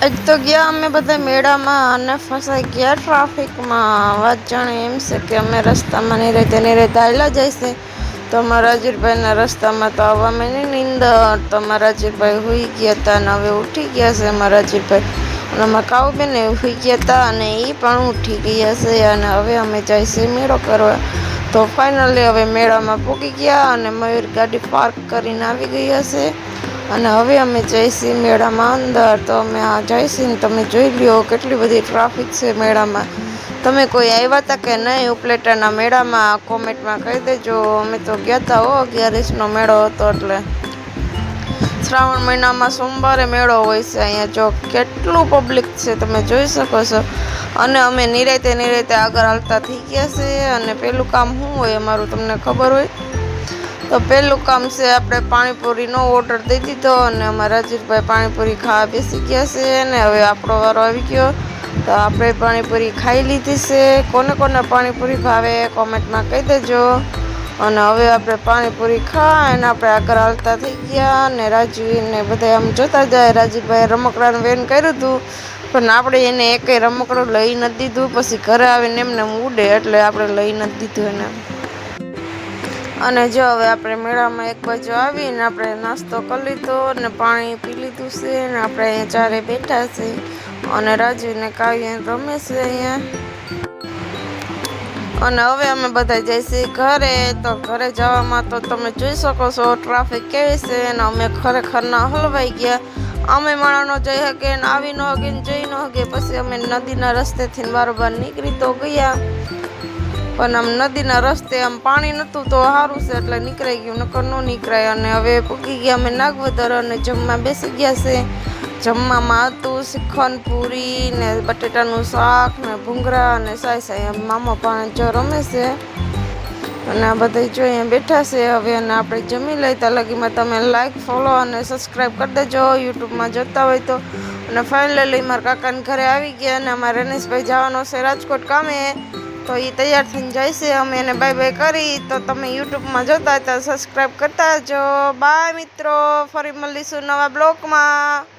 આજ તો ગયા અમે બધા મેળામાં અને ફસાઈ ગયા ટ્રાફિકમાં. વાત જાણે એમ છે કે અમે રસ્તામાં નહીં રહેતા હાલ્યા જઈશે તો અમારા રાજવીરભાઈના રસ્તામાં તો આવવા મેં નહીં નીંદર. તો અમારા રાજવીરભાઈ હોઈ ગયા હતા અને હવે ઉઠી ગયા છે અમારા રાજવીરભાઈ. અને અમારા કાઉબેન હોઈ ગયા હતા અને એ પણ ઉઠી ગયા છે. અને હવે અમે જઈશું મેળો કરવા. તો ફાઇનલી હવે મેળામાં પૂગી ગયા અને મયુર ગાડી પાર્ક કરીને આવી ગયા છે. અને હવે અમે જઈશું મેળામાં અંદર. તો અમે આ જઈશું ને તમે જોઈ લ્યો કેટલી બધી ટ્રાફિક છે મેળામાં. તમે કોઈ આવ્યા હતા કે નહીં ઉપલેટાના મેળામાં કોમેન્ટમાં કહી દેજો. અમે તો ગયા હતા 11નો મેળો હતો એટલે. શ્રાવણ મહિનામાં સોમવારે મેળો હોય છે. અહીંયા જો કેટલું પબ્લિક છે તમે જોઈ શકો છો. અને અમે નિરાતે આગળ હાલતા થઈ ગયા છે. અને પેલું કામ શું હોય અમારું તમને ખબર હોય તો પહેલું કામ છે આપણે પાણીપુરીનો ઓર્ડર દઈ દીધો અને અમારા રાજવીરભાઈ પાણીપુરી ખાવા બેસી ગયા છે. ને હવે આપણો વારો આવી ગયો તો આપણે પાણીપુરી ખાઈ લીધી છે. કોને કોને પાણીપુરી ભાવે કોમેન્ટમાં કહી દેજો. અને હવે આપણે પાણીપુરી ખાઈને આપણે આગળ હાલતા થઈ ગયા. અને રાજવીને બધા આમ જોતા જાય. રાજવીભાઈ રમકડાનું વેન કર્યું હતું પણ આપણે એને એકેય રમકડું લઈ નથી દીધું. પછી ઘરે આવીને એમને ઉડે એટલે આપણે લઈ નથી દીધું એને. અને જો હવે આપણે મેળામાં એક બાજુ આવીને આપણે નાસ્તો કરી લીધો અને પાણી પી લીધું છે. અને આપણે અહીંયા ચારે બેઠા છે અને રાજવીને કાવ્ય રમે છે અહીંયા. અને હવે અમે બધા જઈશું ઘરે. તો ઘરે જવામાં તો તમે જોઈ શકો છો ટ્રાફિક કેવી છે. અને અમે ખરેખર ના હલવાઈ ગયા. અમે માણસનો જઈ શકે ને આવી ન હગે ને જઈ ન હગે. પછી અમે નદીના રસ્તેથી બારોબાર નીકળી તો ગયા પણ આમ નદીના રસ્તે આમ પાણી નહોતું તો સારું છે એટલે નીકળાઈ ગયું, નકર ન નીકળાય. અને હવે પૂગી ગયા અમે નાગવદર અને જમવા બેસી ગયા છે. જમવામાં હતું શ્રીખંડ પૂરી ને બટેટાનું શાક ને ભૂંગળા અને સાય મામા પણ જો રમે છે. અને આ બધા જો અહીંયા બેઠા છે હવે. અને આપણે જમી લઈ ત્યાં લગીમાં તમે લાઈક ફોલો અને સબસ્ક્રાઈબ કરી દેજો યુટ્યુબમાં જોતા હોય તો. અને ફાઇનલી મારા કાકાને ઘરે આવી ગયા અને અમારા રનેશભાઈ જવાનો છે રાજકોટ કામે. તો એ તૈયાર થઈને જાય છે. અમે એને બાય બાય કરી. તો તમે યુટ્યુબમાં જોતા હોય તો સબસ્ક્રાઈબ કરતા જો. બાય મિત્રો, ફરી મળીશું નવા બ્લોગમાં.